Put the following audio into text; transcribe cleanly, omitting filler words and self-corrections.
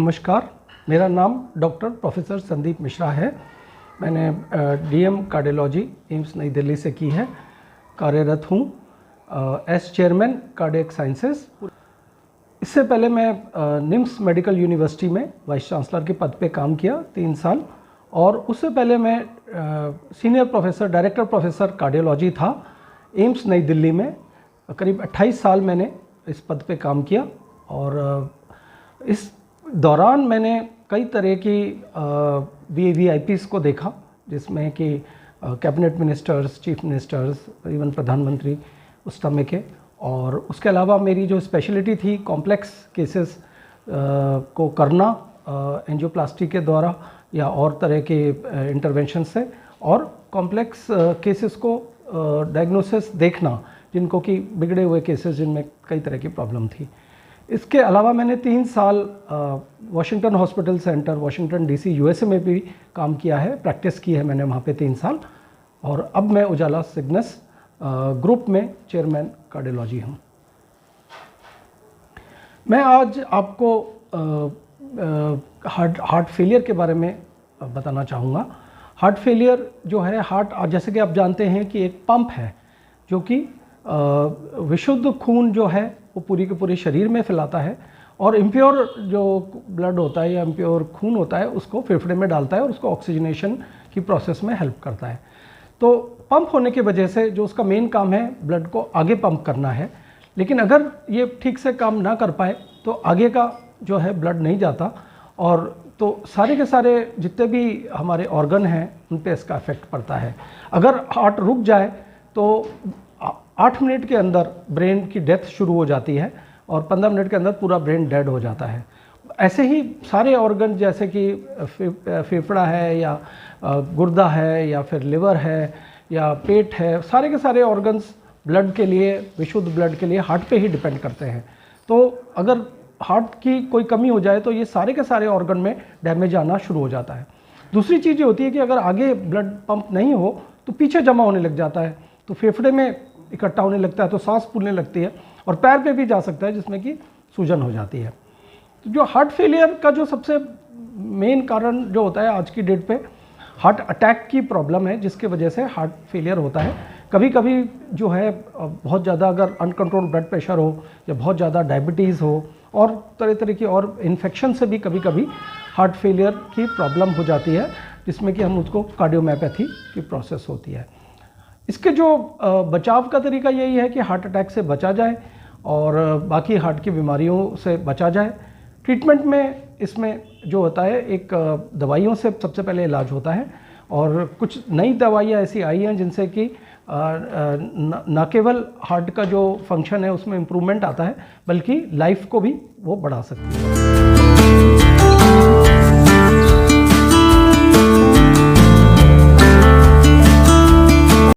नमस्कार, मेरा नाम डॉक्टर प्रोफेसर संदीप मिश्रा है। मैंने डीएम कार्डियोलॉजी एम्स नई दिल्ली से की है। कार्यरत हूँ एस चेयरमैन कार्डियक साइंसेस। इससे पहले मैं निम्स मेडिकल यूनिवर्सिटी में वाइस चांसलर के पद पे काम किया 3 साल, और उससे पहले मैं senior professor director professor cardiology था एम्स नई दिल्ली में। करीब 28 साल मैंने इस पद पे काम किया, और इस दौरान मैंने कई तरह की VIPs को देखा, जिसमें कि cabinet ministers, chief ministers, even प्रधानमंत्री उस समय के। और उसके अलावा मेरी जो स्पेशलिटी थी कॉम्प्लेक्स केसेस को करना एंजियोप्लास्टी के द्वारा या और तरह के इंटरवेंशन से, और कॉम्प्लेक्स केसेस को डायग्नोसिस देखना, जिनको कि बिगड़े हुए केसेस जिनमें कई तरह की प्रॉब्लम थी। इसके अलावा मैंने 3 साल Washington hospital centre Washington DC USA में भी काम किया है, प्रैक्टिस की है मैंने वहाँ पे 3 साल। और अब मैं उजाला सिग्नस ग्रुप में चेयरमैन कार्डियोलॉजी हूँ। मैं आज आपको हार्ट फेलियर के बारे में बताना चाहूँगा। हार्ट फेलियर जो है, हार्ट जैसे कि आप जानते हैं कि एक पंप है जो कि विशुद्ध खून जो है वो पूरी के पूरे शरीर में फैलाता है, और इम्प्योर जो ब्लड होता है या इम्प्योर खून होता है उसको फेफड़े में डालता है और उसको ऑक्सीजनेशन की प्रोसेस में हेल्प करता है। तो पंप होने की वजह से जो उसका मेन काम है ब्लड को आगे पंप करना है, लेकिन अगर ये ठीक से काम ना कर पाए तो आगे का जो है ब्लड नहीं जाता, और तो सारे के सारे जितने भी हमारे ऑर्गन हैं उन पे इसका इफेक्ट पड़ता है। अगर हार्ट रुक जाए तो 8 मिनट के अंदर ब्रेन की डेथ शुरू हो जाती है, और 15 मिनट के अंदर पूरा ब्रेन डेड हो जाता है। ऐसे ही सारे ऑर्गन, जैसे कि फेफड़ा है या गुर्दा है या फिर लिवर है या पेट है, सारे के सारे ऑर्गन्स ब्लड के लिए, विशुद्ध ब्लड के लिए हार्ट पे ही डिपेंड करते हैं। तो अगर हार्ट की कोई कमी हो जाए तो ये सारे के सारे ऑर्गन में डैमेज आना शुरू हो जाता है। दूसरी चीज़ ये होती है कि अगर आगे ब्लड पंप नहीं हो तो पीछे जमा होने लग जाता है, तो फेफड़े में इकट्ठा होने लगता है, तो सांस फूलने लगती है, और पैर पे भी जा सकता है जिसमें कि सूजन हो जाती है। तो जो हार्ट फेलियर का जो सबसे मेन कारण जो होता है आज की डेट पे, हार्ट अटैक की प्रॉब्लम है, जिसके वजह से हार्ट फेलियर होता है। कभी कभी जो है बहुत ज़्यादा अगर अनकंट्रोल्ड ब्लड प्रेशर हो या बहुत ज़्यादा डायबिटीज़ हो और तरह तरह की और इन्फेक्शन से भी कभी कभी हार्ट फेलियर की प्रॉब्लम हो जाती है, जिसमें कि हम उसको कार्डियोमायोपैथी की प्रोसेस होती है। इसके जो बचाव का तरीका यही है कि हार्ट अटैक से बचा जाए और बाकी हार्ट की बीमारियों से बचा जाए। ट्रीटमेंट में इसमें जो होता है, एक दवाइयों से सबसे पहले इलाज होता है, और कुछ नई दवाइयाँ ऐसी आई हैं जिनसे कि न केवल हार्ट का जो फंक्शन है उसमें इम्प्रूवमेंट आता है, बल्कि लाइफ को भी वो बढ़ा सकती है।